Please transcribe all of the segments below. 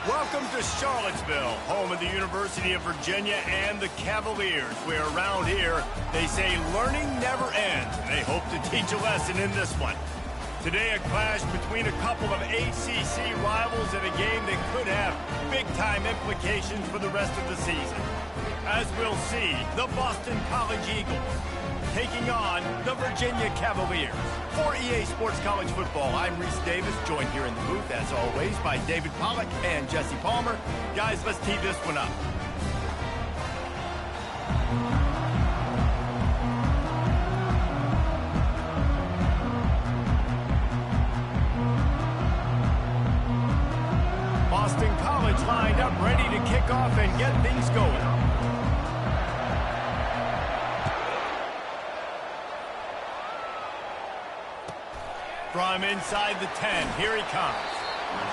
Welcome to Charlottesville, home of the University of Virginia and the Cavaliers, where around here they say learning never ends, and they hope to teach a lesson in this one. Today, a clash between a couple of ACC rivals in a game that could have big-time implications for the rest of the season. As we'll see, the Boston College Eagles taking on the Virginia Cavaliers. For EA Sports College Football, I'm Reese Davis, joined here in the booth, as always, by David Pollack and Jesse Palmer. Guys, let's tee this one up. Boston College lined up, ready to kick off and get things going. From inside the 10, here he comes.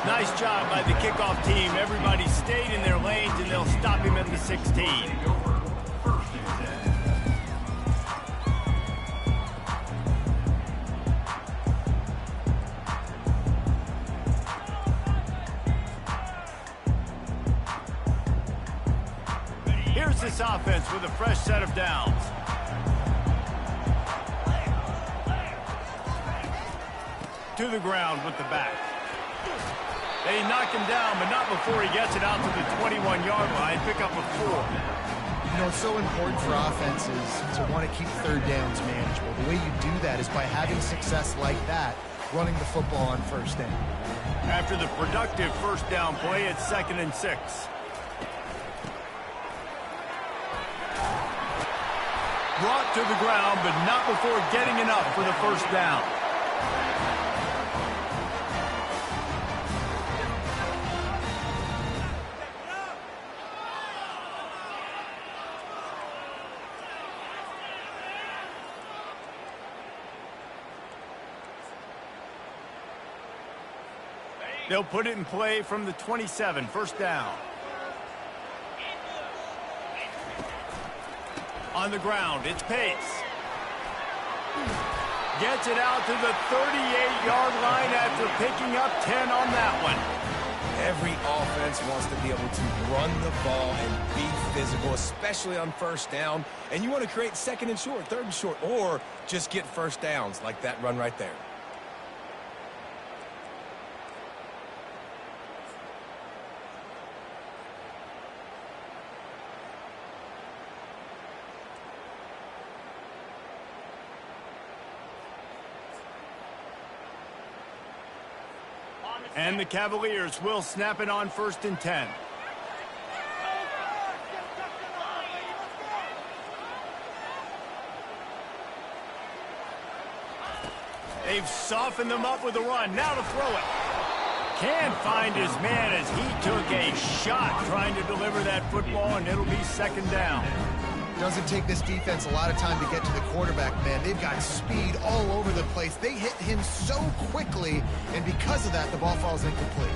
Nice job by the kickoff team. Everybody stayed in their lanes, and they'll stop him at the 16. Here's this offense with a fresh set of downs. To the ground with the back. They knock him down, but not before he gets it out to the 21-yard line. Pick up a 4. You know, it's so important for offenses to want to keep third downs manageable. The way you do that is by having success like that, running the football on first down. After the productive first down play, it's 2nd and 6. Brought to the ground, but not before getting enough for the first down. They'll put it in play from the 27, first down. On the ground, it's Pace. Gets it out to the 38-yard line after picking up 10 on that one. Every offense wants to be able to run the ball and be physical, especially on first down. And you want to create 2nd and short, 3rd and short, or just get first downs like that run right there. And the Cavaliers will snap it on 1st and 10. They've softened them up with a run. Now to throw it. Can't find his man as he took a shot trying to deliver that football, and it'll be 2nd down. Doesn't take this defense a lot of time to get to the quarterback, man. They've got speed all over the place. They hit him so quickly, and because of that, the ball falls incomplete.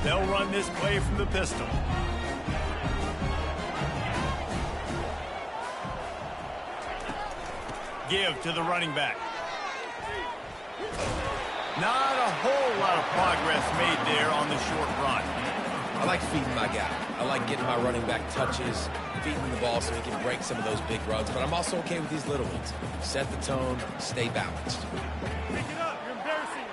They'll run this play from the pistol. Give to the running back. Not a whole lot of progress made there on the short run. I like feeding my guy. I like getting my running back touches, feeding the ball so he can break some of those big runs, but I'm also okay with these little ones. Set the tone, stay balanced. Pick it up. You're embarrassing us.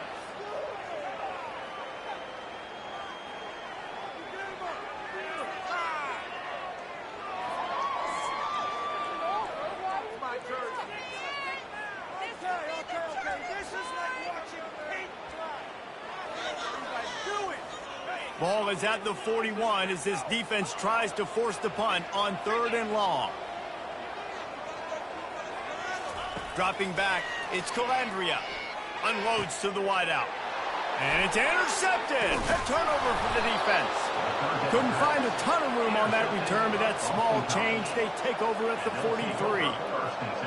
Ball is at the 41 as this defense tries to force the punt on 3rd and long. Dropping back, it's Calandria. Unloads to the wideout. And it's intercepted. A turnover for the defense. Couldn't find a ton of room on that return, but that small change, they take over at the 43.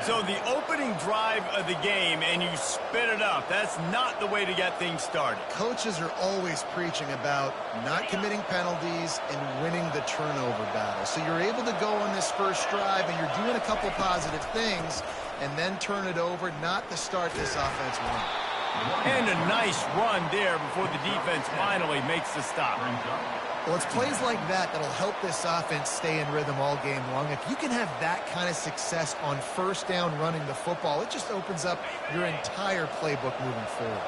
So the opening drive of the game, and you spit it up. That's not the way to get things started. Coaches are always preaching about not committing penalties and winning the turnover battle. So you're able to go on this first drive, and you're doing a couple positive things, and then turn it over, not to start this offense one. And a nice run there before the defense finally makes the stop. Well, it's plays like that that'll help this offense stay in rhythm all game long. If you can have that kind of success on first down running the football, it just opens up your entire playbook moving forward.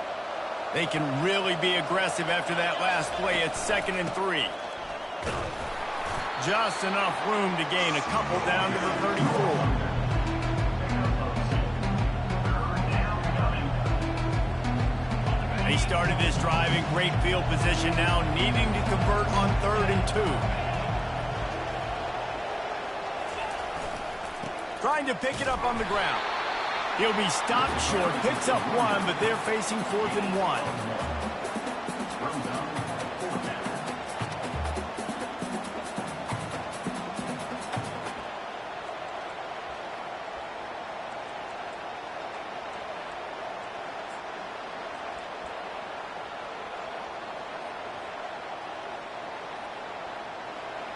They can really be aggressive after that last play. It's 2nd and 3. Just enough room to gain a couple down to the 34. He started this drive in great field position, now needing to convert on 3rd and 2. Trying to pick it up on the ground. He'll be stopped short, picks up 1, but they're facing 4th and 1.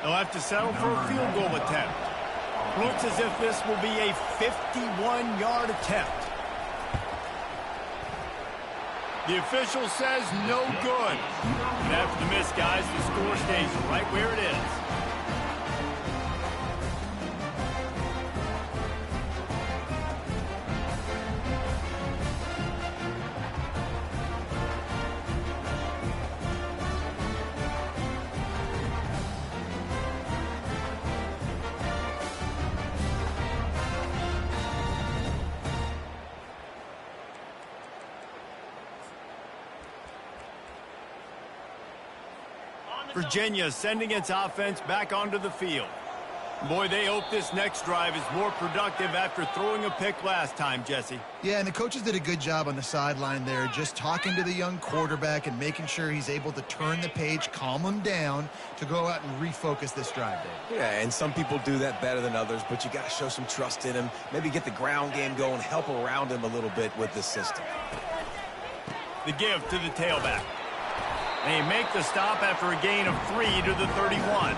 They'll have to settle for a field goal attempt. Looks as if this will be a 51-yard attempt. The official says no good. And after the miss, guys, the score stays right where it is. Virginia sending its offense back onto the field. Boy, they hope this next drive is more productive after throwing a pick last time, Jesse. Yeah, and the coaches did a good job on the sideline there, just talking to the young quarterback and making sure he's able to turn the page, calm him down to go out and refocus this drive, Dave. Yeah, and some people do that better than others, but you got to show some trust in him. Maybe get the ground game going, help around him a little bit with this system. The give to the tailback. They make the stop after a gain of 3 to the 31.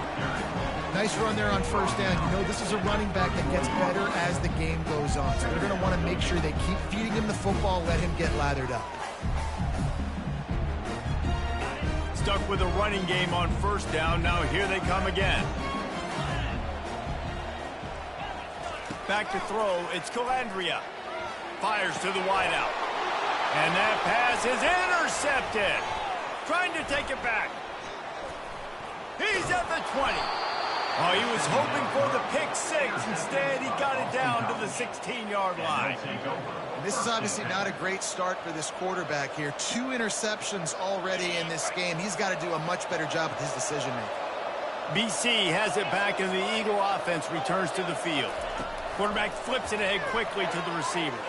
Nice run there on first down. You know, this is a running back that gets better as the game goes on. So they're going to want to make sure they keep feeding him the football, let him get lathered up. Stuck with a running game on first down. Now here they come again. Back to throw. It's Calandria. Fires to the wideout. And that pass is intercepted. Trying to take it back. He's at the 20. Oh, he was hoping for the pick 6. Instead, he got it down to the 16-yard line. And this is obviously not a great start for this quarterback here. 2 interceptions already in this game. He's got to do a much better job with his decision-making. BC has it back, and the Eagle offense returns to the field. Quarterback flips it ahead quickly to the receiver.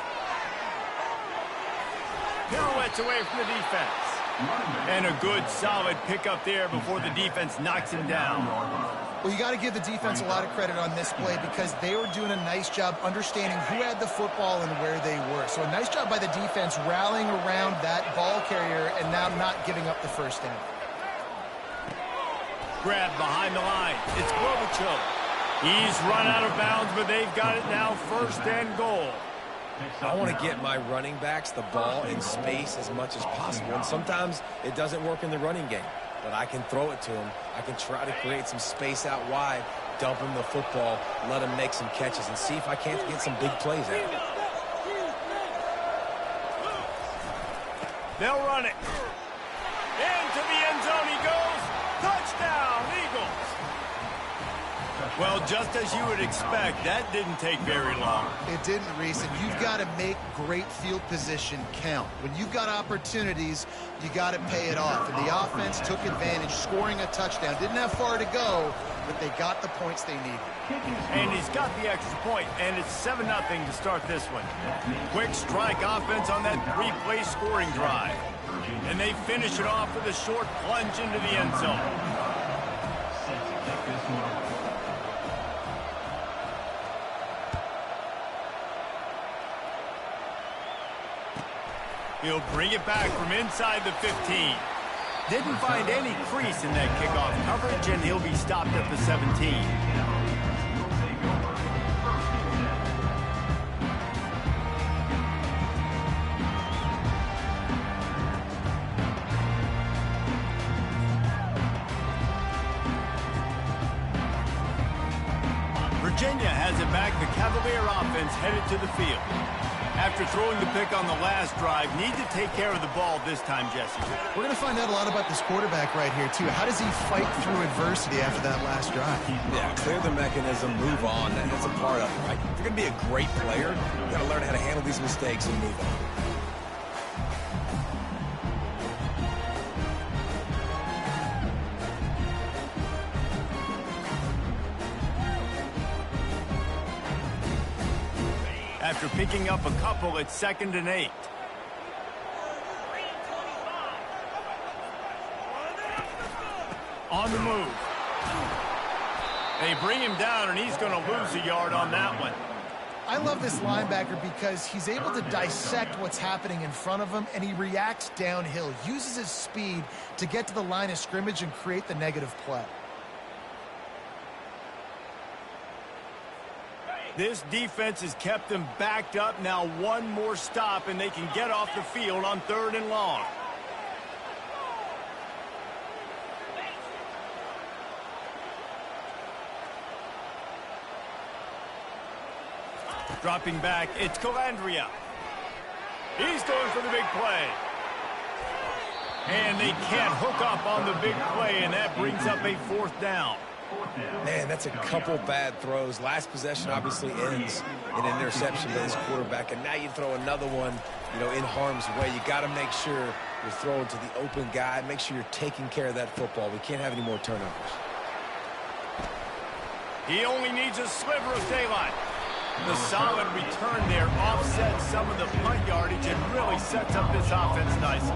Pirouettes away from the defense. And a good, solid pickup there before the defense knocks him down. Well, you got to give the defense a lot of credit on this play because they were doing a nice job understanding who had the football and where they were. So a nice job by the defense rallying around that ball carrier and now not giving up the first down. Grab behind the line. It's Klobuchar. He's run out of bounds, but they've got it now 1st and goal. I want to get my running backs the ball in space as much as possible. And sometimes it doesn't work in the running game. But I can throw it to him. I can try to create some space out wide, dump him the football, let him make some catches, and see if I can't get some big plays out. They'll run it. Into the end zone he goes. Touchdown, Eagles. Well, just as you would expect, that didn't take very long. It didn't, Reese, and you've got to make great field position count. When you've got opportunities, you got to pay it off. And the offense took advantage, scoring a touchdown. Didn't have far to go, but they got the points they needed. And he's got the extra point, and it's 7-0 to start this one. Quick strike offense on that 3-play scoring drive. And they finish it off with a short plunge into the end zone. He'll bring it back from inside the 15. Didn't find any crease in that kickoff coverage, and he'll be stopped at the 17. Cavalier offense headed to the field. After throwing the pick on the last drive, need to take care of the ball this time, Jesse. We're going to find out a lot about this quarterback right here, too. How does he fight through adversity after that last drive? Yeah, clear the mechanism, move on. That's a part of it, right? If you're going to be a great player, you got to learn how to handle these mistakes and move on. After picking up a couple, it's 2nd and 8. On the move. They bring him down, and he's going to lose a yard on that one. I love this linebacker because he's able to dissect what's happening in front of him, and he reacts downhill, uses his speed to get to the line of scrimmage and create the negative play. This defense has kept them backed up. Now one more stop, and they can get off the field on 3rd and long. Dropping back, it's Calandria. He's going for the big play. And they can't hook up on the big play, and that brings up a 4th down. Man, that's a couple bad throws. Last possession obviously ends in an interception by this quarterback, and now you throw another one, in harm's way. You got to make sure you're throwing to the open guy. Make sure you're taking care of that football. We can't have any more turnovers. He only needs a sliver of daylight. The solid return there offsets some of the punt yardage and really sets up this offense nicely.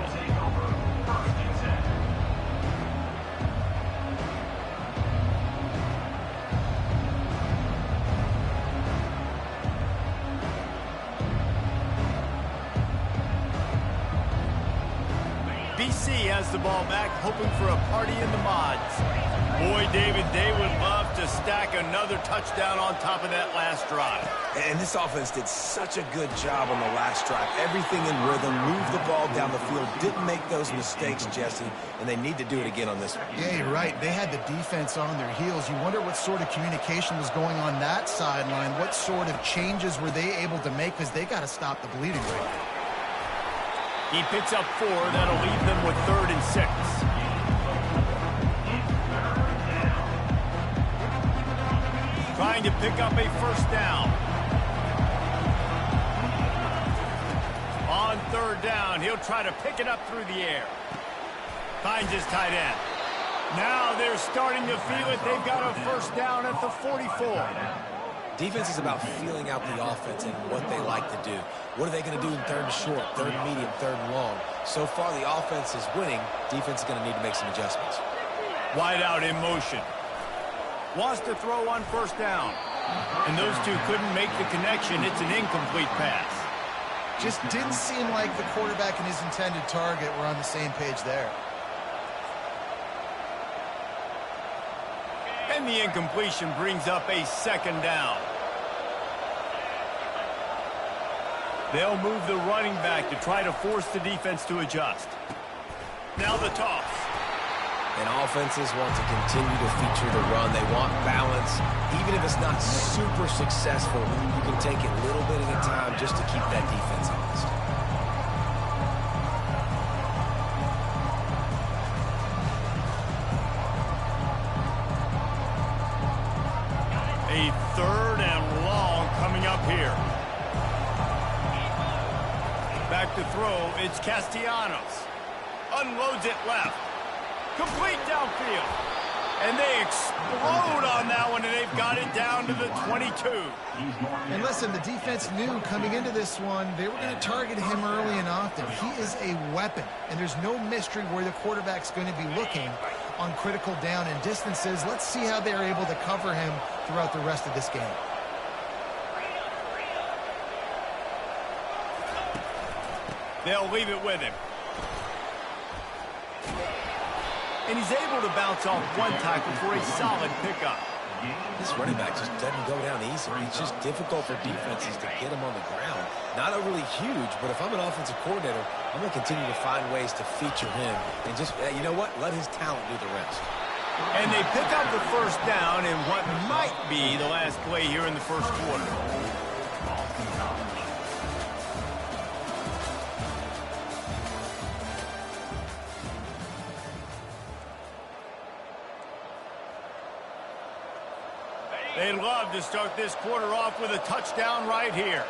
BC has the ball back, hoping for a party in the mods. Boy, David, they would love to stack another touchdown on top of that last drive. And this offense did such a good job on the last drive. Everything in rhythm, moved the ball down the field, didn't make those mistakes, Jesse, and they need to do it again on this one. Yeah, you're right. They had the defense on their heels. You wonder what sort of communication was going on that sideline. What sort of changes were they able to make, because they got to stop the bleeding right now. He picks up 4. That'll leave them with 3rd and 6. Trying to pick up a 1st down. On 3rd down, he'll try to pick it up through the air. Finds his tight end. Now they're starting to feel it. They've got a 1st down at the 44. Defense is about feeling out the offense and what they like to do. What are they going to do in 3rd and short, 3rd and medium, 3rd and long? So far, the offense is winning. Defense is going to need to make some adjustments. Wide out in motion. Wants to throw on 1st down. And those two couldn't make the connection. It's an incomplete pass. Just didn't seem like the quarterback and his intended target were on the same page there. And the incompletion brings up a 2nd down. They'll move the running back to try to force the defense to adjust. Now the toss. And offenses want to continue to feature the run. They want balance. Even if it's not super successful, you can take it little bit at a time just to keep that defense honest. A 3rd and long coming up here. Back to throw, it's Castellanos. Unloads it left. Complete downfield. And they explode on that one, and they've got it down to the 22. And listen, the defense knew coming into this one, they were going to target him early and often. He is a weapon, and there's no mystery where the quarterback's going to be looking on critical down and distances. Let's see how they're able to cover him throughout the rest of this game. They'll leave it with him. And he's able to bounce off one tackle for a solid pickup. This running back just doesn't go down easy. It's just difficult for defenses to get him on the ground. Not overly huge, but if I'm an offensive coordinator, I'm going to continue to find ways to feature him and just, you know what, let his talent do the rest. And they pick up the first down in what might be the last play here in the first quarter. They'd love to start this quarter off with a touchdown right here.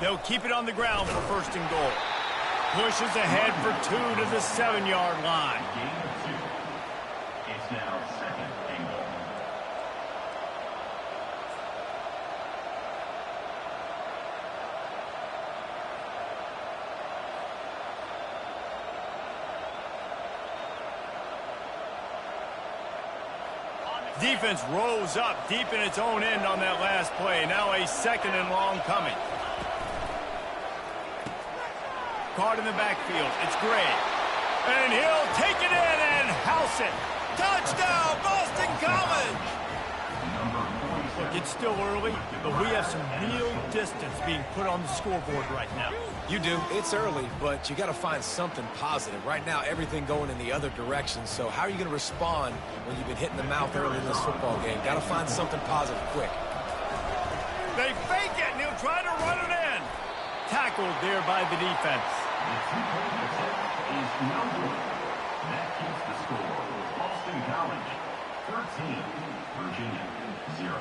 They'll keep it on the ground for first and goal. Pushes ahead for 2 to the 7-yard line. It's now second and goal. Defense rose up deep in its own end on that last play. Now a second and long coming. Caught in the backfield. It's Gray. And he'll take it in and house it. Touchdown, Boston College! Look, it's still early, but we have some real distance being put on the scoreboard right now. You do. It's early, but you got to find something positive. Right now, everything going in the other direction. So how are you going to respond when you've been hit in the mouth early in this football game? Got to find something positive quick. They fake it, and he'll try to run it in. Tackled there by the defense. The two-point attempt is no good. That keeps the score. Boston College, 13. Virginia, 0.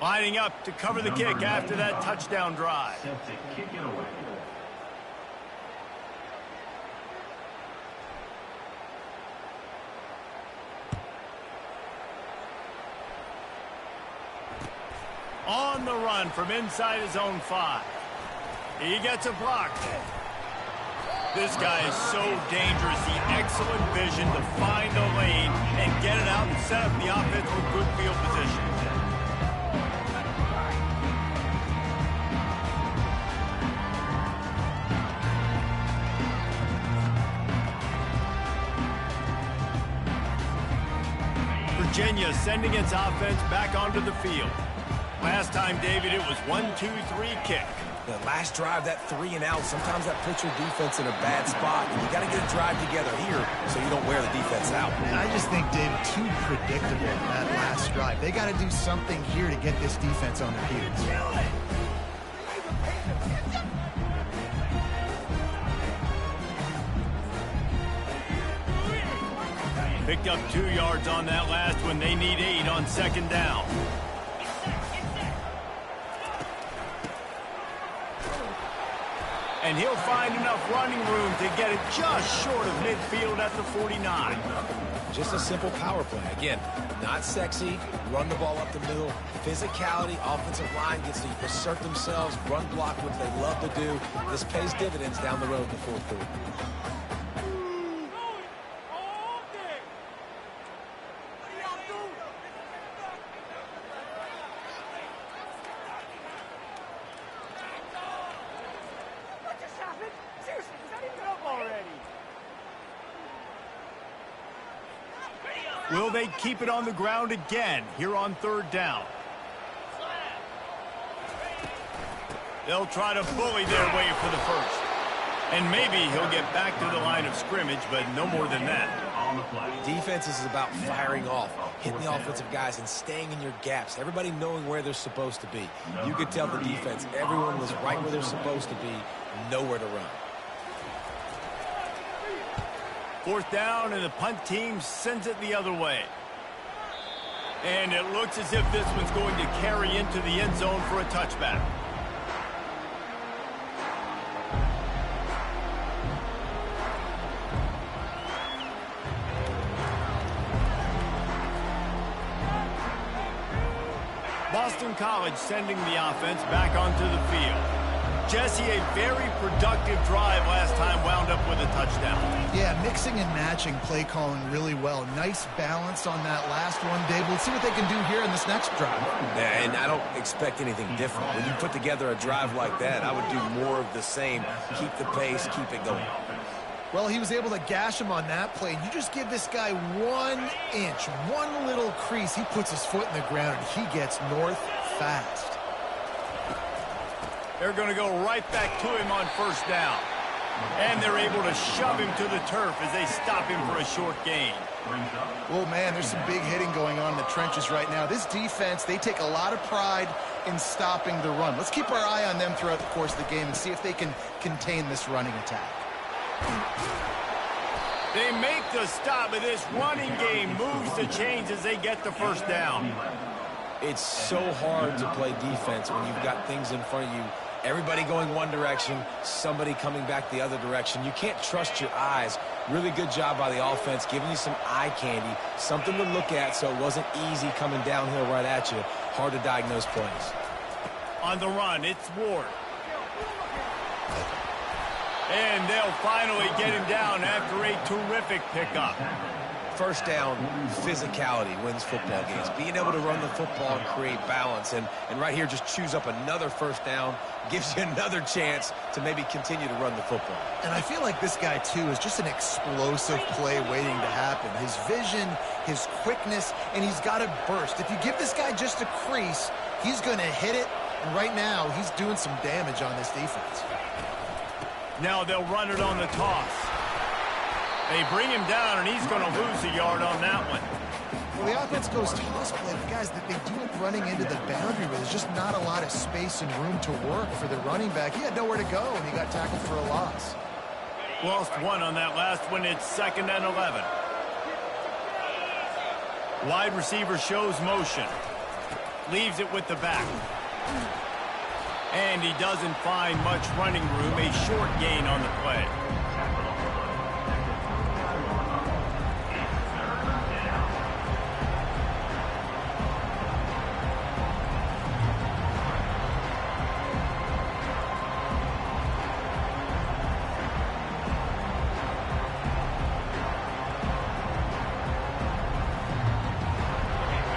Lining up to cover the kick after that touchdown drive. Set to kick it away. On the run from inside his own 5. He gets a block. This guy is so dangerous. The excellent vision to find a lane and get it out and set up the offense with good field position. Virginia sending its offense back onto the field. Last time, David, it was 1-2-3 kick. The last drive, that 3 and out, sometimes that puts your defense in a bad spot. And you got to get a drive together here so you don't wear the defense out. And I just think, David, too predictable that last drive. They got to do something here to get this defense on their heels. Picked up 2 yards on that last one. They need 8 on second down. And he'll find enough running room to get it just short of midfield at the 49. Just a simple power play. Again, not sexy, run the ball up the middle, physicality, offensive line gets to assert themselves, run block, what they love to do. This pays dividends down the road in the fourth quarter. Will they keep it on the ground again here on third down? They'll try to bully their way for the first. And maybe he'll get back to the line of scrimmage, but no more than that. Defense is about firing off, hitting the offensive guys and staying in your gaps. Everybody knowing where they're supposed to be. You could tell the defense, everyone was right where they're supposed to be, nowhere to run. Fourth down, and the punt team sends it the other way. And it looks as if this one's going to carry into the end zone for a touchback. Boston College sending the offense back onto the field. Jesse, a very productive drive last time wound up with a touchdown. Yeah, mixing and matching play calling really well. Nice balance on that last one, Dave. Let's see what they can do here in this next drive. Yeah, and I don't expect anything different. When you put together a drive like that, I would do more of the same. Keep the pace, keep it going. Well, he was able to gash him on that play. You just give this guy 1 inch, one little crease, he puts his foot in the ground, and he gets north fast. They're going to go right back to him on first down. And they're able to shove him to the turf as they stop him for a short gain. Oh, man, there's some big hitting going on in the trenches right now. This defense, they take a lot of pride in stopping the run. Let's keep our eye on them throughout the course of the game and see if they can contain this running attack. They make the stop, but this running game moves the chains as they get the first down. It's so hard to play defense when you've got things in front of you. Everybody going one direction, somebody coming back the other direction. You can't trust your eyes. Really good job by the offense, giving you some eye candy, something to look at so it wasn't easy coming downhill right at you. Hard to diagnose plays. On the run, it's Ward. And they'll finally get him down after a terrific pickup. First down, physicality wins football games. Being able to run the football and create balance. And right here, just choose up another first down, gives you another chance to maybe continue to run the football. And I feel like this guy, too, is just an explosive play waiting to happen. His vision, his quickness, and he's got a burst. If you give this guy just a crease, he's going to hit it. And right now, he's doing some damage on this defense. Now they'll run it on the toss. They bring him down, and he's going to lose a yard on that one. Well, the offense goes toss play, but guys, that they do it running into the boundary where there's just not a lot of space and room to work for the running back. He had nowhere to go, and he got tackled for a loss. Lost one on that last one. It's 2nd and 11. Wide receiver shows motion. Leaves it with the back. And he doesn't find much running room. A short gain on the play.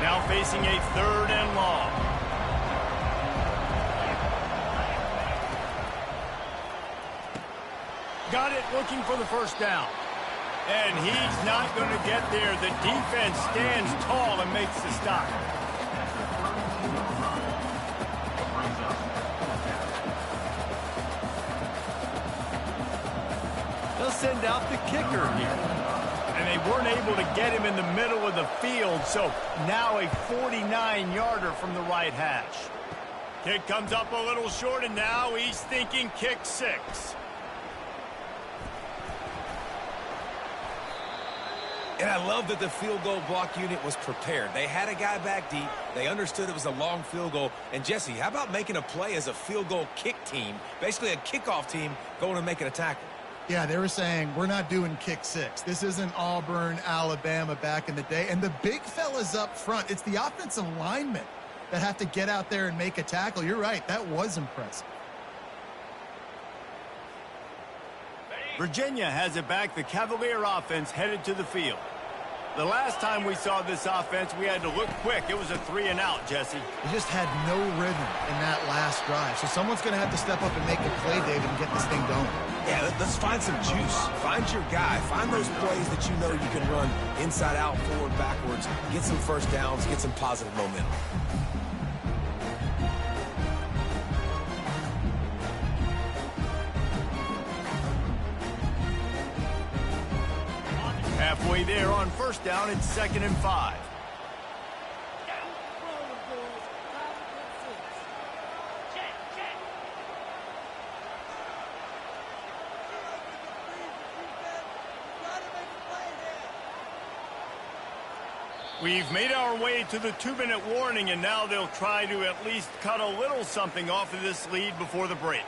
Now facing a 3rd and long. Got it, looking for the first down. And he's not going to get there. The defense stands tall and makes the stop. They'll send out the kicker here. And they weren't able to get him in the middle of the field, so now a 49-yarder from the right hash. Kick comes up a little short, and now he's thinking kick 6. And I love that the field goal block unit was prepared. They had a guy back deep. They understood it was a long field goal. And, Jesse, how about making a play as a field goal kick team, basically a kickoff team going and making a tackle? Yeah, they were saying, we're not doing kick 6. This isn't Auburn, Alabama back in the day. And the big fellas up front, it's the offensive linemen that have to get out there and make a tackle. You're right, that was impressive. Virginia has it back. The Cavalier offense headed to the field. The last time we saw this offense, we had to look quick. It was a 3-and-out, Jesse. They just had no rhythm in that last drive. So someone's going to have to step up and make a play, David, and get this thing going. Yeah, let's find some juice. Find your guy. Find those plays that you know you can run inside out, forward, backwards. Get some first downs. Get some positive momentum. Halfway there on first down, it's 2nd and 5. We've made our way to the 2-minute warning, and now they'll try to at least cut a little something off of this lead before the break.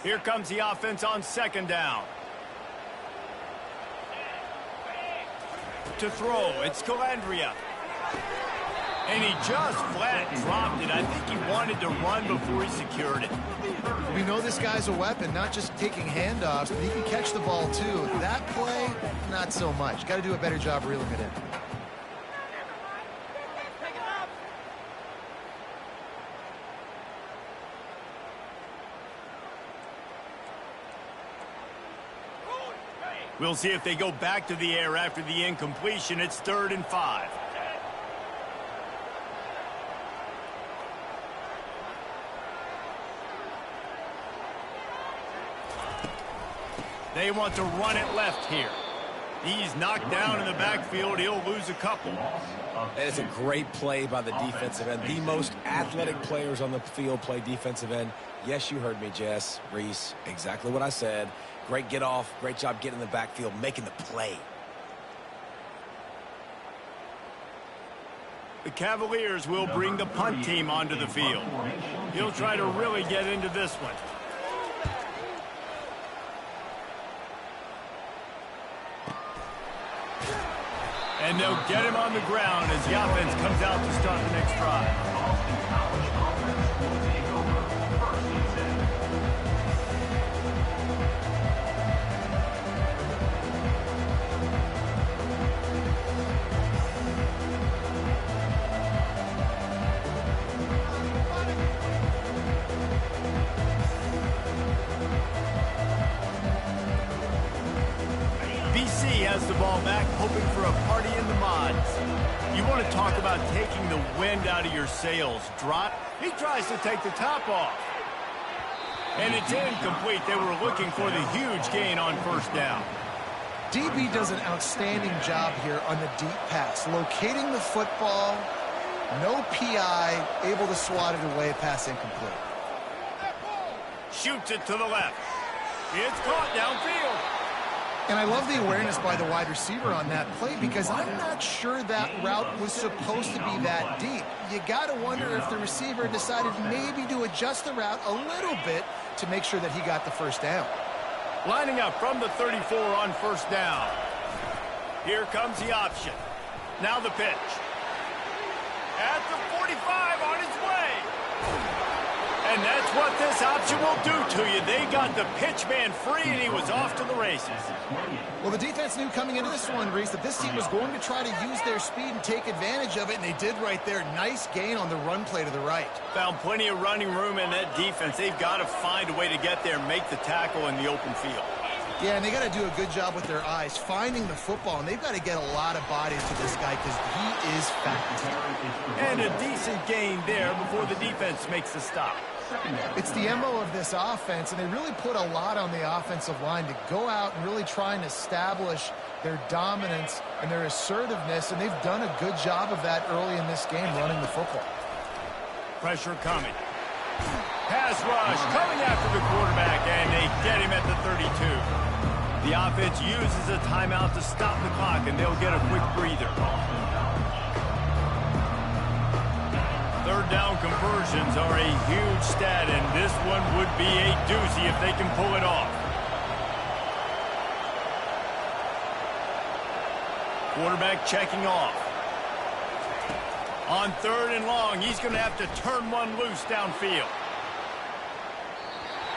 Here comes the offense on 2nd down. To throw, it's Calandria. And he just flat dropped it. I think he wanted to run before he secured it. We know this guy's a weapon, not just taking handoffs, but he can catch the ball too. That play, not so much. Got to do a better job reeling it in. We'll see if they go back to the air after the incompletion. It's 3rd and 5. They want to run it left here. He's knocked down in the backfield. He'll lose a couple. That is a great play by the defensive end. The most athletic players on the field play defensive end. Yes, you heard me, Jess, Reese. Exactly what I said. Great get off. Great job getting in the backfield, making the play. The Cavaliers will bring the punt team onto the field. He'll try to really get into this one. And they'll get him on the ground as the offense comes out to start the next drive. BC has the ball back, hoping for a party in the mods. You want to talk about taking the wind out of your sails. Drop. He tries to take the top off. And it's incomplete. They were looking for the huge gain on 1st down. DB does an outstanding job here on the deep pass. Locating the football, no PI, able to swat it away, pass incomplete. Shoots it to the left. It's caught downfield. And I love the awareness by the wide receiver on that play because I'm not sure that route was supposed to be that deep. You got to wonder if the receiver decided maybe to adjust the route a little bit to make sure that he got the 1st down. Lining up from the 34 on 1st down. Here comes the option. Now the pitch. At the 45 on his way. And that's what this option will do to you. They got the pitch man free, and he was off to the races. Well, the defense knew coming into this one, Reese, that this team was going to try to use their speed and take advantage of it, and they did right there. Nice gain on the run play to the right. Found plenty of running room in that defense. They've got to find a way to get there and make the tackle in the open field. Yeah, and they got to do a good job with their eyes, finding the football, and they've got to get a lot of bodies to this guy because he is fast. And a decent gain there before the defense makes the stop. It's the MO of this offense, and they really put a lot on the offensive line to go out and really try and establish their dominance and their assertiveness, and they've done a good job of that early in this game running the football. Pressure coming. Pass rush coming after the quarterback, and they get him at the 32. The offense uses a timeout to stop the clock, and they'll get a quick breather. 3rd down conversions are a huge stat, and this one would be a doozy if they can pull it off. Quarterback checking off. On 3rd and long, he's going to have to turn one loose downfield.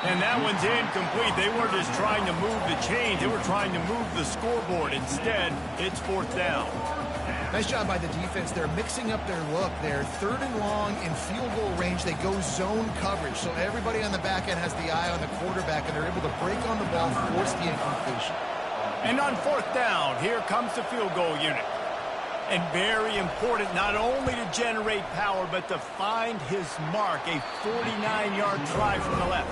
And that one's incomplete. They weren't just trying to move the chains. They were trying to move the scoreboard. Instead, it's 4th down. Nice job by the defense. They're mixing up their look. They're 3rd and long in field goal range. They go zone coverage. So everybody on the back end has the eye on the quarterback, and they're able to break on the ball, force the incompletion. And on 4th down, here comes the field goal unit. And very important, not only to generate power, but to find his mark, a 49-yard try from the left.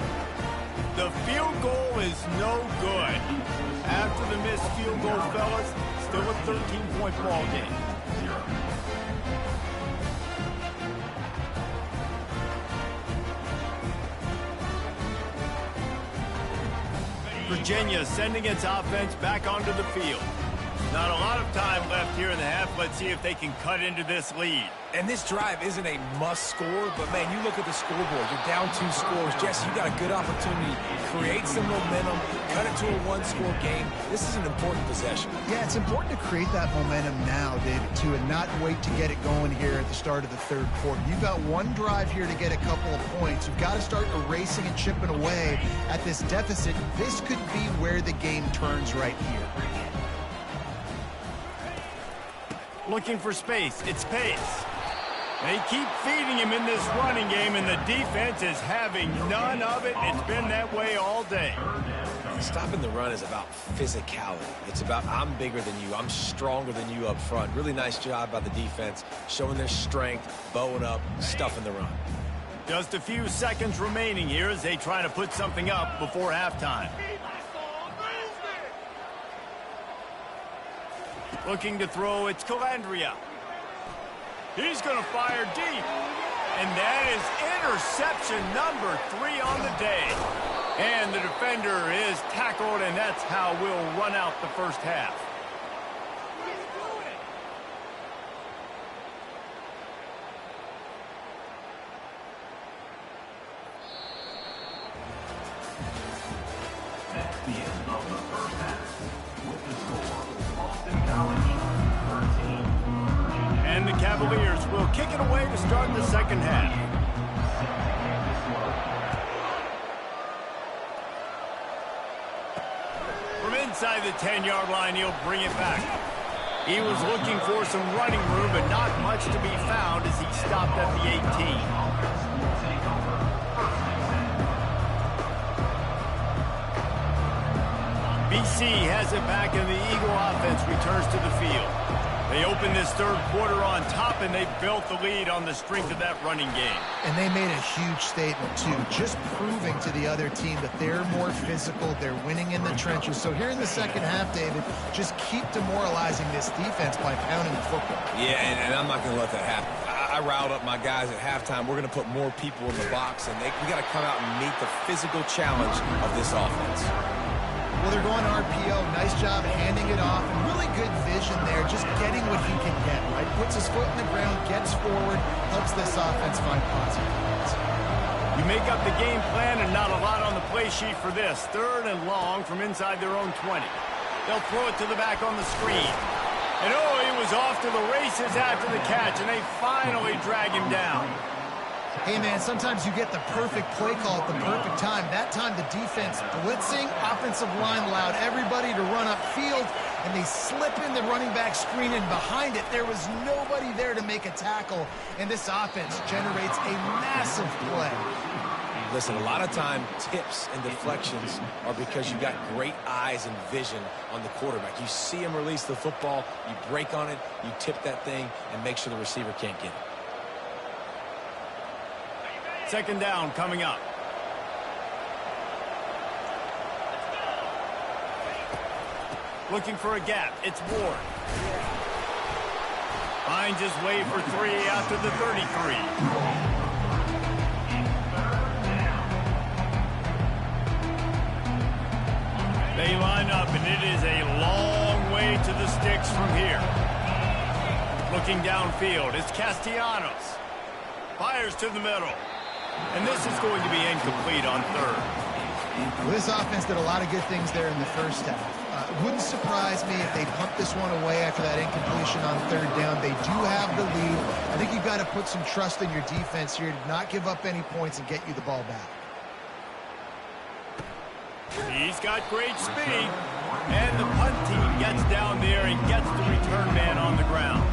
The field goal is no good. After the missed field goal, fellas, still a 13-point ball game. Virginia sending its offense back onto the field. Not a lot of time left here. here in the half. Let's see if they can cut into this lead. And this drive isn't a must score, but man, you look at the scoreboard, you're down 2 scores. Jesse, you got a good opportunity. Create some momentum, cut it to a 1-score game. This is an important possession. Yeah, it's important to create that momentum now, David, too, and not wait to get it going here at the start of the third quarter. You've got one drive here to get a couple of points. You've got to start erasing and chipping away at this deficit. This could be where the game turns right here. Looking for space. It's Pace. They keep feeding him in this running game, and the defense is having none of it. It's been that way all day. Stopping the run is about physicality. It's about I'm bigger than you. I'm stronger than you up front. Really nice job by the defense, showing their strength, bowing up, stuffing the run. Just a few seconds remaining here as they try to put something up before halftime. Looking to throw, it's Calandria. He's going to fire deep. And that is interception number 3 on the day. And the defender is tackled, and that's how we'll run out the first half. That's the end of the first half. With the score, Boston College 13, Virginia. And the Cavaliers will kick it away to start the second half. From inside the 10-yard line, he'll bring it back. He was looking for some running room, but not much to be found as he stopped at the 18. BC has it back, and the Eagle offense returns to the field. They open this third quarter on top, and they built the lead on the strength of that running game. And they made a huge statement, too, just proving to the other team that they're more physical, they're winning in the trenches. So here in the second half, David, just keep demoralizing this defense by pounding the football. Yeah, and I'm not going to let that happen. I riled up my guys at halftime. We're going to put more people in the box, and we got to come out and meet the physical challenge of this offense. Well, they're going RPO. Nice job handing it off. And really good vision there, just getting what he can get, right? Puts his foot in the ground, gets forward, helps this offense find positive points. You make up the game plan, and not a lot on the play sheet for this. 3rd and long from inside their own 20. They'll throw it to the back on the screen. And oh, he was off to the races after the catch, and they finally drag him down. Hey, man, sometimes you get the perfect play call at the perfect time. That time the defense blitzing, offensive line allowed everybody to run upfield, and they slip in the running back screen, and behind it there was nobody there to make a tackle, and this offense generates a massive play. Listen, a lot of time tips and deflections are because you got great eyes and vision on the quarterback. You see him release the football, you break on it, you tip that thing, and make sure the receiver can't get it. Second down coming up. Looking for a gap. It's Ward. Finds his way for 3 after the 33. They line up, and it is a long way to the sticks from here. Looking downfield, it's Castellanos. Fires to the middle. And this is going to be incomplete on 3rd. Well, this offense did a lot of good things there in the first half. Wouldn't surprise me if they pumped this one away after that incompletion on 3rd down. They do have the lead. I think you've got to put some trust in your defense here to not give up any points and get you the ball back. He's got great speed. And the punt team gets down there and gets the return man on the ground.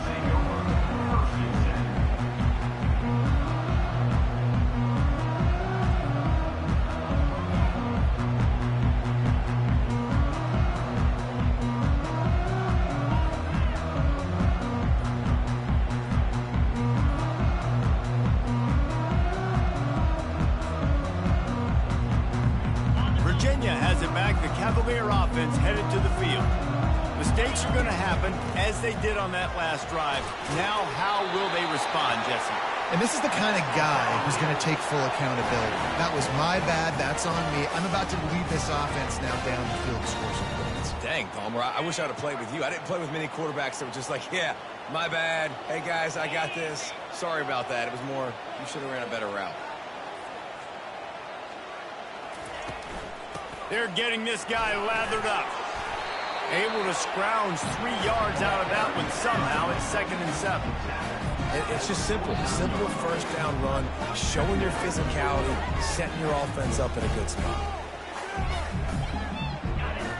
Virginia has it back. The Cavalier offense headed to the field. Mistakes are going to happen, as they did on that last drive. Now, how will they respond, Jesse? And this is the kind of guy who's going to take full accountability. That was my bad. That's on me. I'm about to lead this offense now down the field to score some points. Dang, Palmer, I wish I'd have played with you. I didn't play with many quarterbacks that were just like, yeah, my bad. Hey, guys, I got this. Sorry about that. It was more, you should have ran a better route. They're getting this guy lathered up. Able to scrounge 3 yards out of that one somehow. It's 2nd and 7. It's just simple. Simple first down run, showing your physicality, setting your offense up in a good spot.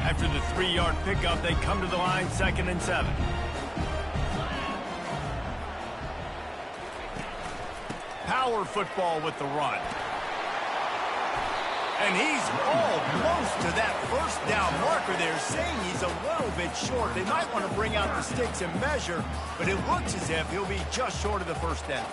After the 3-yard pickup, they come to the line, 2nd and 7. Power football with the run. And he's all close to that first down marker there, saying he's a little bit short. They might want to bring out the sticks and measure, but it looks as if he'll be just short of the first down.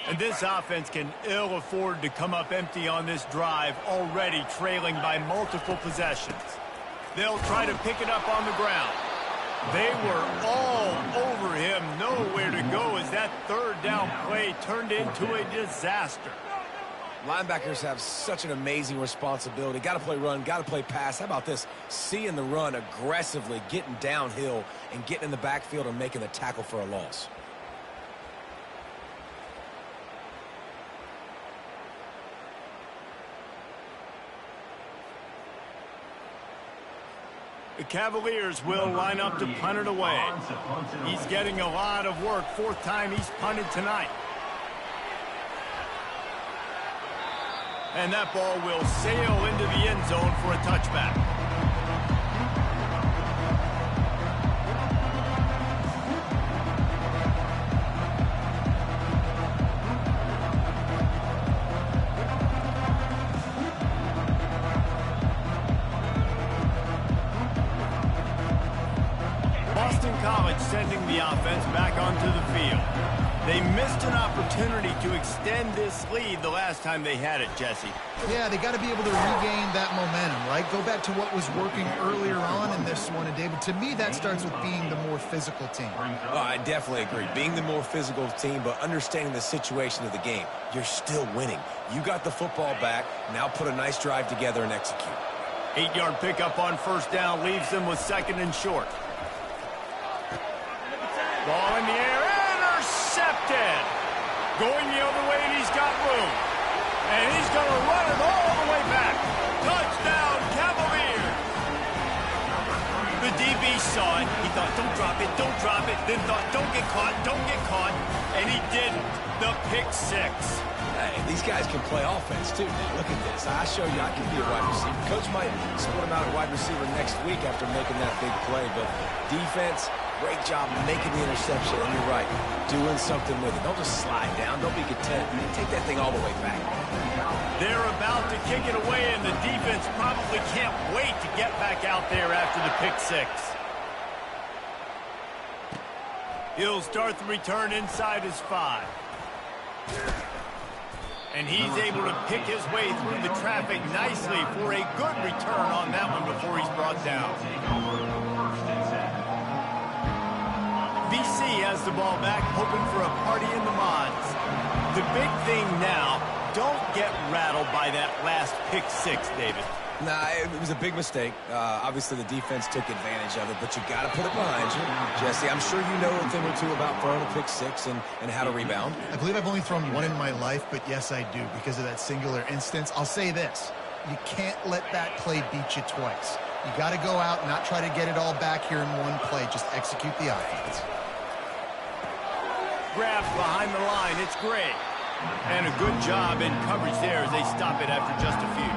And this offense can ill afford to come up empty on this drive, already trailing by multiple possessions. They'll try to pick it up on the ground. They were all over him, nowhere to go as that 3rd down play turned into a disaster. Linebackers have such an amazing responsibility. Got to play run, got to play pass. How about this? Seeing the run aggressively, getting downhill, and getting in the backfield and making the tackle for a loss. The Cavaliers will line up to punt it away. He's getting a lot of work. 4th time he's punted tonight. And that ball will sail into the end zone for a touchback. Boston College sending the offense back onto the field. They missed an opportunity to extend this lead the last time they had it, Jesse. Yeah, they got to be able to regain that momentum, right? Go back to what was working earlier on in this one. And, David, to me, that starts with being the more physical team. Oh, I definitely agree. Being the more physical team, but understanding the situation of the game. You're still winning. You got the football back. Now put a nice drive together and execute. 8-yard pickup on 1st down leaves them with 2nd and short. Ball in the air, intercepted. Going the other way, and he's got room. And he's going to run it all the way back. Touchdown, Cavaliers. The DB saw it. He thought, don't drop it, don't drop it. Then thought, don't get caught, don't get caught. And he didn't. The pick 6. Hey, these guys can play offense, too. Look at this. I show you I can be a wide receiver. Coach might split him out at wide receiver next week after making that big play. But defense, great job making the interception. And you're right, doing something with it. Don't just slide down. Don't be content. Take that thing all the way back. They're about to kick it away, and the defense probably can't wait to get back out there after the pick 6. He'll start the return inside his 5. And he's able to pick his way through the traffic nicely for a good return on that one before he's brought down. BC has the ball back, hoping for a party in the mods. The big thing now, don't get rattled by that last pick 6, David. Nah, it was a big mistake. Obviously, the defense took advantage of it, but you got to put it behind you. Jesse, I'm sure you know a thing or two about throwing a pick 6 and how to rebound. I believe I've only thrown one in my life, but yes, I do, because of that singular instance. I'll say this. You can't let that play beat you twice. You got to go out and not try to get it all back here in one play. Just execute the offense. Grabs behind the line. It's great. And a good job in coverage there as they stop it after just a few.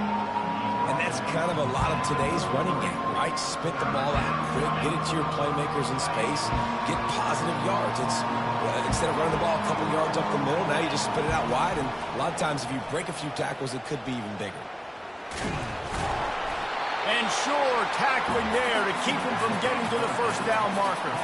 And that's kind of a lot of today's running game, right? Spit the ball out quick, get it to your playmakers in space, get positive yards. It's instead of running the ball a couple yards up the middle, now you just spit it out wide, and a lot of times if you break a few tackles, it could be even bigger. And sure, tackling there to keep him from getting to the first down marker.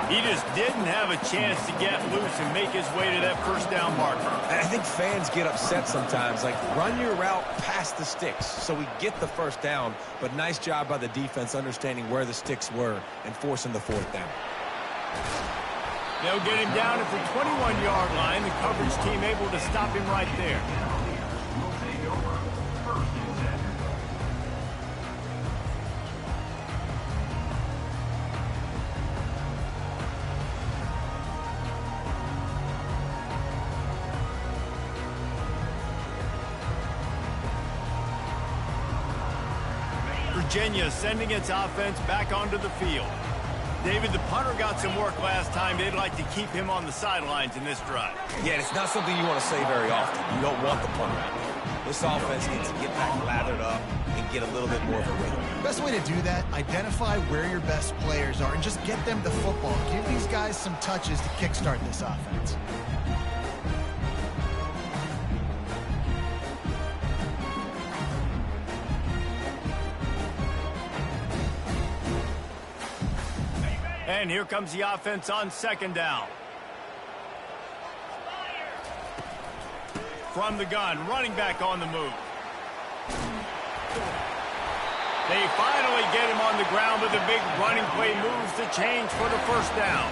He just didn't have a chance to get loose and make his way to that first down marker. And I think fans get upset sometimes, like run your route past the sticks so we get the first down, but nice job by the defense understanding where the sticks were and forcing the fourth down. They'll get him down at the 21-yard line. The coverage team able to stop him right there. Will take over. First and 10. Virginia sending its offense back onto the field. David, the punter got some work last time. They'd like to keep him on the sidelines in this drive. Yeah, it's not something you want to say very often. You don't want the punter out there. This offense needs to get back lathered up and get a little bit more of a rhythm. Best way to do that, identify where your best players are and just get them the football. Give these guys some touches to kickstart this offense. And here comes the offense on second down. From the gun, running back on the move. They finally get him on the ground, but the big running play moves the change for the first down.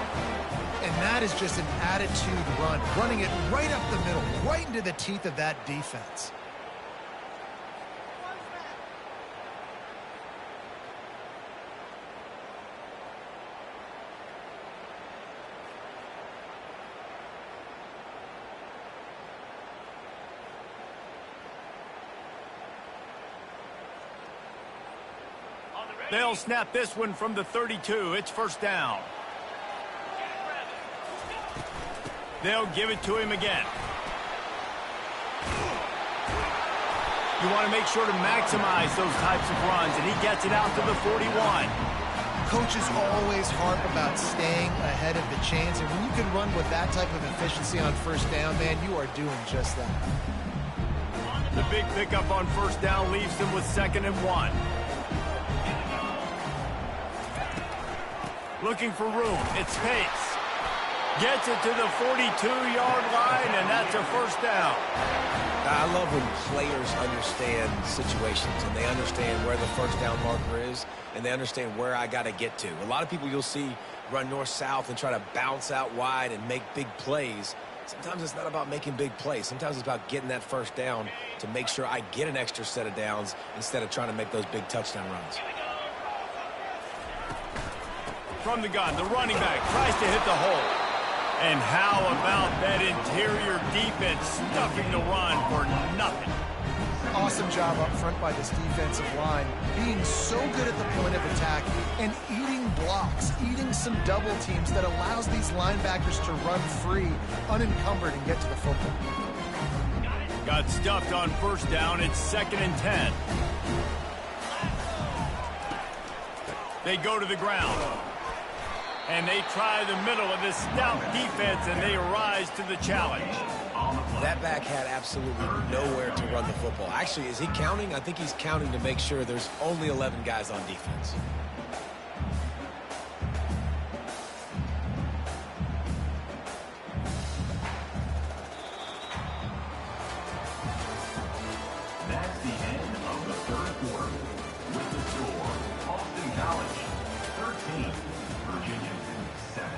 And that is just an attitude run, running it right up the middle, right into the teeth of that defense. They'll snap this one from the 32. It's first down. They'll give it to him again. You want to make sure to maximize those types of runs, and he gets it out to the 41. Coaches always harp about staying ahead of the chains, and when you can run with that type of efficiency on first down, man, you are doing just that. The big pickup on first down leaves them with 2nd and 1. Looking for room. It's Pace. Gets it to the 42-yard line, and that's a first down. I love when players understand situations and they understand where the first down marker is and they understand where I got to get to. A lot of people you'll see run north-south and try to bounce out wide and make big plays. Sometimes it's not about making big plays. Sometimes it's about getting that first down to make sure I get an extra set of downs instead of trying to make those big touchdown runs. From the gun, the running back tries to hit the hole. And how about that interior defense stuffing the run for nothing? Awesome job up front by this defensive line, being so good at the point of attack and eating blocks, eating some double teams that allows these linebackers to run free, unencumbered, and get to the football. Got stuffed on first down. It's 2nd and 10. They go to the ground. And they try the middle of this stout defense, and they rise to the challenge. That back had absolutely nowhere to run the football. Actually, is he counting? I think he's counting to make sure there's only 11 guys on defense. That's the end of the third quarter. With the score, Boston College 13, Virginia 7.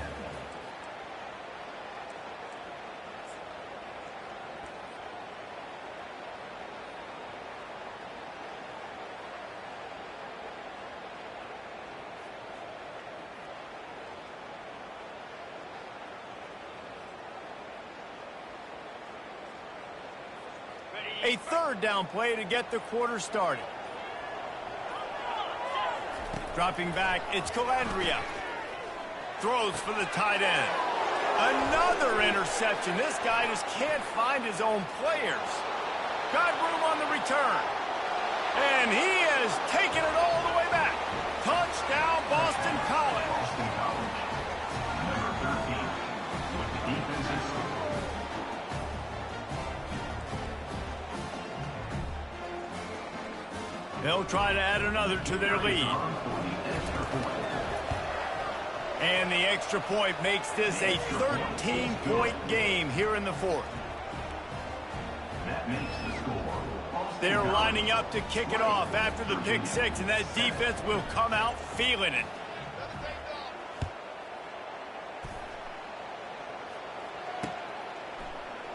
A third down play to get the quarter started. Dropping back, it's Calandria. Throws for the tight end. Another interception. This guy just can't find his own players. Got room on the return. And he has taken it all the way back. Touchdown, Boston College. Boston College, number 13, with the defensive score. They'll try to add another to their lead. And the extra point makes this a 13-point game here in the fourth. That makes the score. They're lining up to kick it off after the pick six, and that defense will come out feeling it.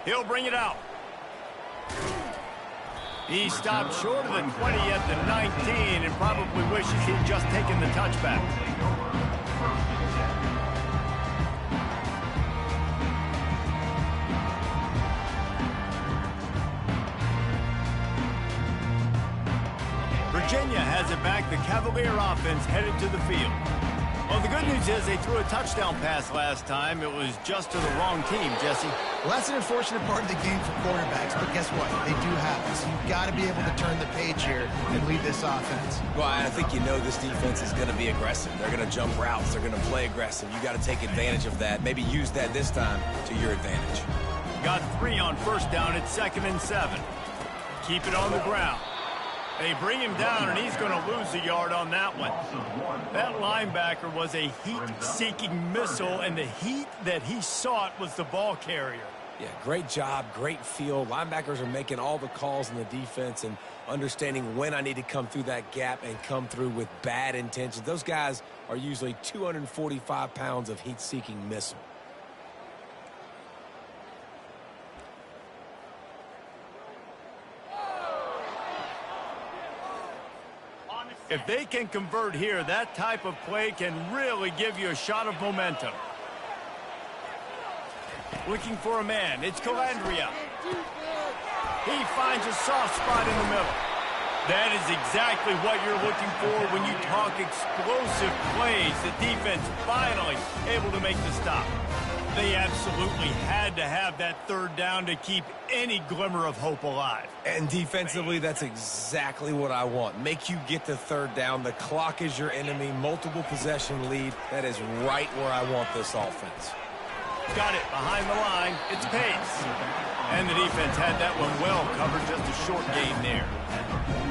He'll bring it out. He stopped short of the 20 at the 19 and probably wishes he'd just taken the touchback. Virginia has it back. The Cavalier offense headed to the field. Well, the good news is they threw a touchdown pass last time. It was just to the wrong team, Jesse. Well, that's an unfortunate part of the game for quarterbacks, but guess what? They do have it. So you've got to be able to turn the page here and lead this offense. Well, I think you know this defense is going to be aggressive. They're going to jump routes. They're going to play aggressive. You got to take advantage of that. Maybe use that this time to your advantage. Got 3 on first down at 2nd and 7. Keep it on the ground. They bring him down, and he's going to lose a yard on that one. That linebacker was a heat-seeking missile, and the heat that he sought was the ball carrier. Yeah, great job, great feel. Linebackers are making all the calls in the defense and understanding when I need to come through that gap and come through with bad intentions. Those guys are usually 245 pounds of heat-seeking missile. If they can convert here, that type of play can really give you a shot of momentum. Looking for a man. It's Calandria. He finds a soft spot in the middle. That is exactly what you're looking for when you talk explosive plays. The defense finally able to make the stop. They absolutely had to have that 3rd down to keep any glimmer of hope alive. And defensively, that's exactly what I want. Make you get the 3rd down. The clock is your enemy. Multiple possession lead. That is right where I want this offense. Got it behind the line. It's Pace. And the defense had that one well covered. Just a short gain there.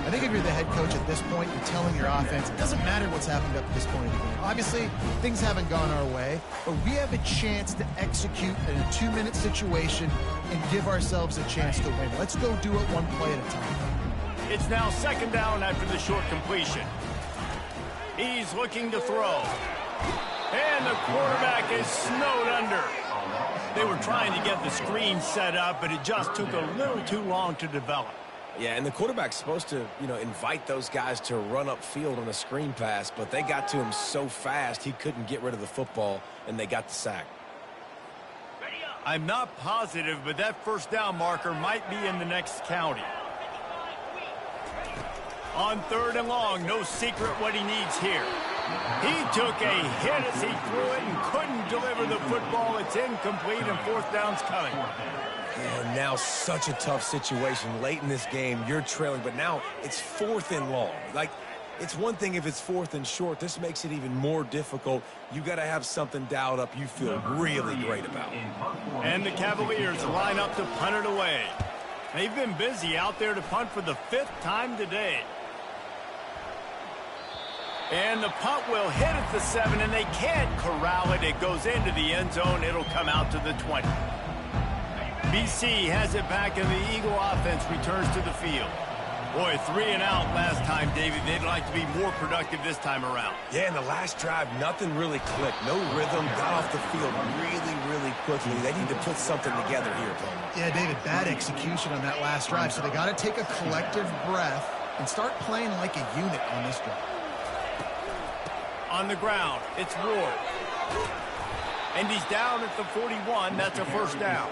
I think if you're the head coach at this point, you're telling your offense, it doesn't matter what's happened up to this point in the game. Obviously, things haven't gone our way, but we have a chance to execute in a 2-minute situation and give ourselves a chance to win. Let's go do it one play at a time. It's now 2nd down after the short completion. He's looking to throw. And the quarterback is snowed under. They were trying to get the screen set up, but it just took a little too long to develop. Yeah, and the quarterback's supposed to, invite those guys to run upfield on a screen pass, but they got to him so fast he couldn't get rid of the football, and they got the sack. I'm not positive, but that 1st down marker might be in the next county. On 3rd and long, no secret what he needs here. He took a hit as he threw it and couldn't deliver the football. It's incomplete, and 4th down's coming. And now such a tough situation. Late in this game, you're trailing, but now it's 4th and long. Like, it's one thing if it's 4th and short. This makes it even more difficult. You got to have something dialed up you feel really great about. And the Cavaliers line up to punt it away. They've been busy out there to punt for the 5th time today. And the punt will hit at the 7, and they can't corral it. It goes into the end zone. It'll come out to the 20. BC has it back, and the Eagle offense returns to the field. Boy, 3 and out last time, David. They'd like to be more productive this time around. Yeah, in the last drive, nothing really clicked. No rhythm, got off the field really, really quickly. They need to put something together here, Paul. Yeah, David, bad execution on that last drive, so they got to take a collective breath and start playing like a unit on this drive. On the ground, it's Ward. And he's down at the 41. That's a 1st down.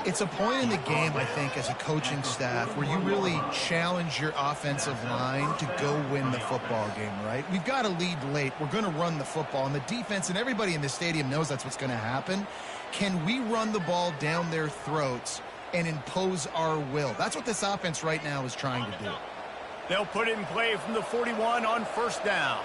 It's a point in the game, I think, as a coaching staff where you really challenge your offensive line to go win the football game, right? We've got to lead late. We're going to run the football. And the defense and everybody in the stadium knows that's what's going to happen. Can we run the ball down their throats and impose our will? That's what this offense right now is trying to do. They'll put it in play from the 41 on 1st down.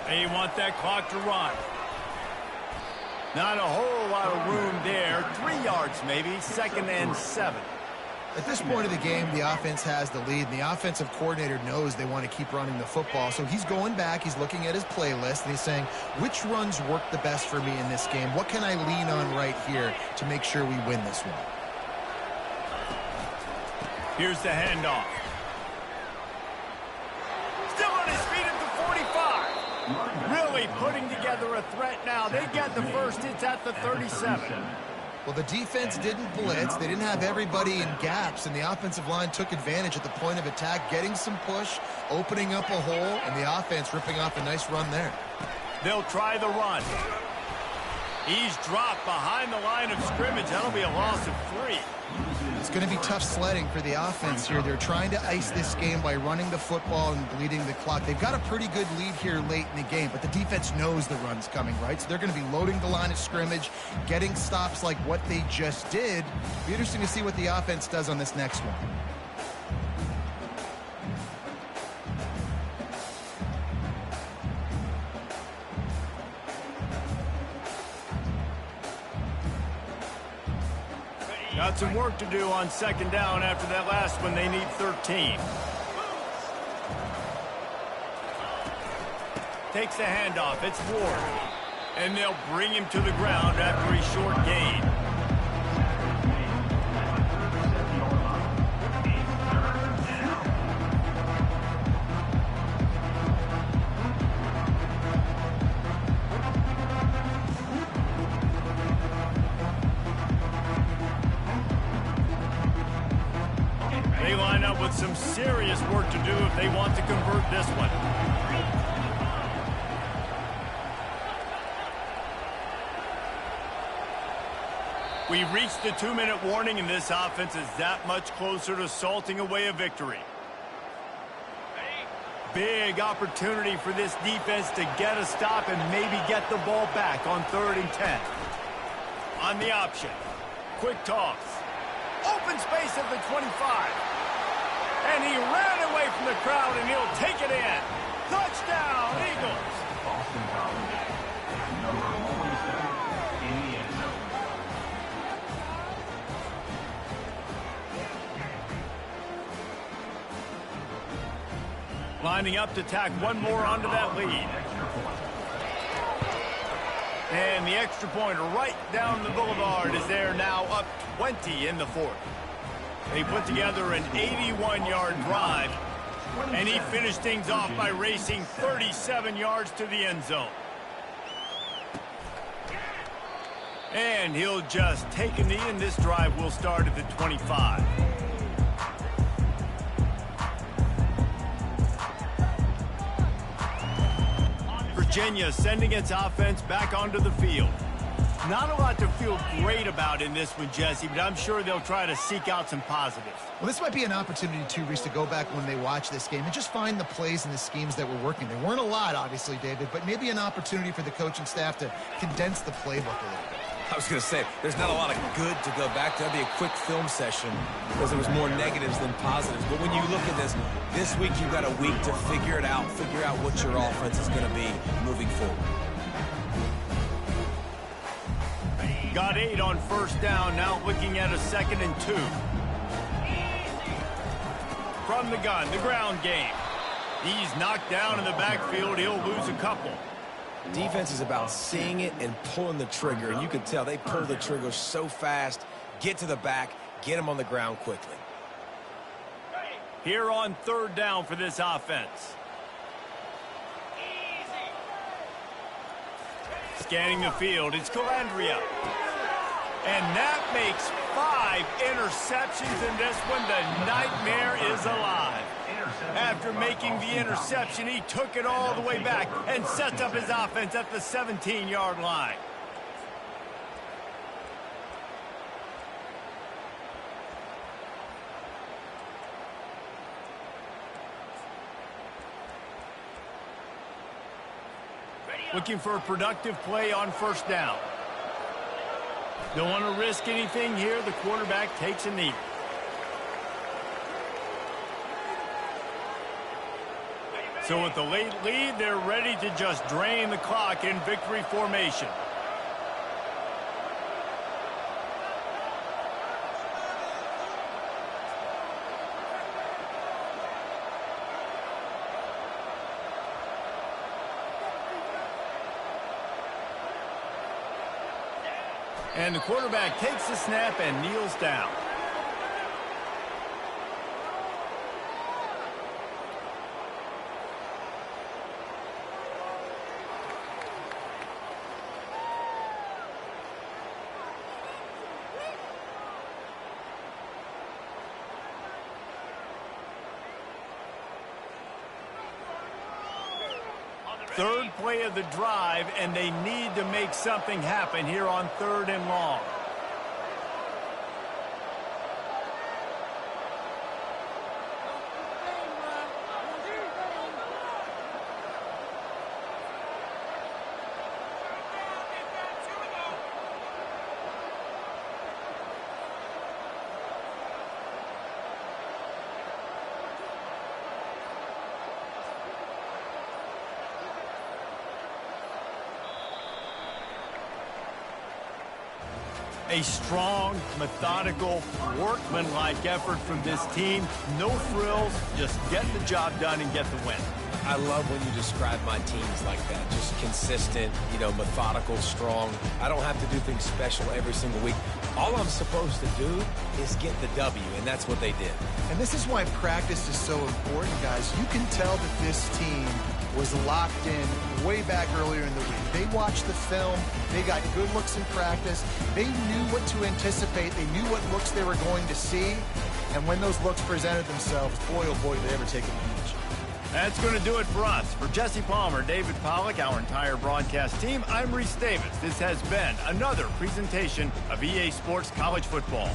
They want that clock to run. Not a whole lot of room there. 3 yards maybe, 2nd and 7. At this point of the game, the offense has the lead, and the offensive coordinator knows they want to keep running the football. So he's going back, he's looking at his playlist, and he's saying, which runs work the best for me in this game? What can I lean on right here to make sure we win this one? Here's the handoff. Still on his feet at the 45. Really putting together a threat now. They get the first. It's at the 37. Well, the defense didn't blitz. They didn't have everybody in gaps, and the offensive line took advantage at the point of attack, getting some push, opening up a hole, and the offense ripping off a nice run there. They'll try the run. He's dropped behind the line of scrimmage. That'll be a loss of 3. It's going to be tough sledding for the offense here. They're trying to ice this game by running the football and bleeding the clock. They've got a pretty good lead here late in the game, but the defense knows the run's coming, right? So they're going to be loading the line of scrimmage, getting stops like what they just did. It'll be interesting to see what the offense does on this next one. Got some work to do on 2nd down after that last one. They need 13. Takes the handoff. It's Ward. And they'll bring him to the ground after a short gain. They line up with some serious work to do if they want to convert this one. We reached the 2-minute warning, and this offense is that much closer to salting away a victory. Big opportunity for this defense to get a stop and maybe get the ball back on 3rd and 10. On the option. Quick toss. Open space at the 25. And he ran away from the crowd, and he'll take it in. Touchdown, Eagles. Boston College, number 47 in the end zone. Lining up to tack one more onto that lead. And the extra point right down the boulevard is there now, up 20 in the 4th. They put together an 81-yard drive, and he finished things off by racing 37 yards to the end zone. And he'll just take a knee, and this drive will start at the 25. Virginia sending its offense back onto the field. Not a lot to feel great about in this one, Jesse, but I'm sure they'll try to seek out some positives. Well, this might be an opportunity, too, Reese, to go back when they watch this game and just find the plays and the schemes that were working. There weren't a lot, obviously, David, but maybe an opportunity for the coaching staff to condense the playbook a little bit. I was going to say, there's not a lot of good to go back to. That'd be a quick film session because there was more negatives than positives. But when you look at this week you've got a week to figure it out, figure out what your offense is going to be moving forward. Got 8 on 1st down, now looking at a 2nd and 2. From the gun, the ground game. He's knocked down in the backfield. He'll lose a couple. Defense is about seeing it and pulling the trigger, and you can tell they pull the trigger so fast, get to the back, get him on the ground quickly. Here on 3rd down for this offense. Scanning the field, it's Calandria. And that makes 5 interceptions in this one. The nightmare is alive. After making the interception, he took it all the way back and sets up his offense at the 17-yard line. Looking for a productive play on 1st down. Don't want to risk anything here. The quarterback takes a knee. So with the late lead, they're ready to just drain the clock in victory formation. And the quarterback takes the snap and kneels down. Third play of the drive, and they need to make something happen here on 3rd and long. A strong, methodical, workmanlike effort from this team. No frills, just get the job done and get the win. I love when you describe my teams like that. Just consistent, methodical, strong. I don't have to do things special every single week. All I'm supposed to do is get the W, and that's what they did. And this is why practice is so important, guys. You can tell that this team was locked in way back earlier in the week. They watched the film. They got good looks in practice. They knew what to anticipate. They knew what looks they were going to see. And when those looks presented themselves, boy, oh boy, did they ever take advantage. That's going to do it for us. For Jesse Palmer, David Pollack, our entire broadcast team, I'm Reese Davis. This has been another presentation of EA Sports College Football.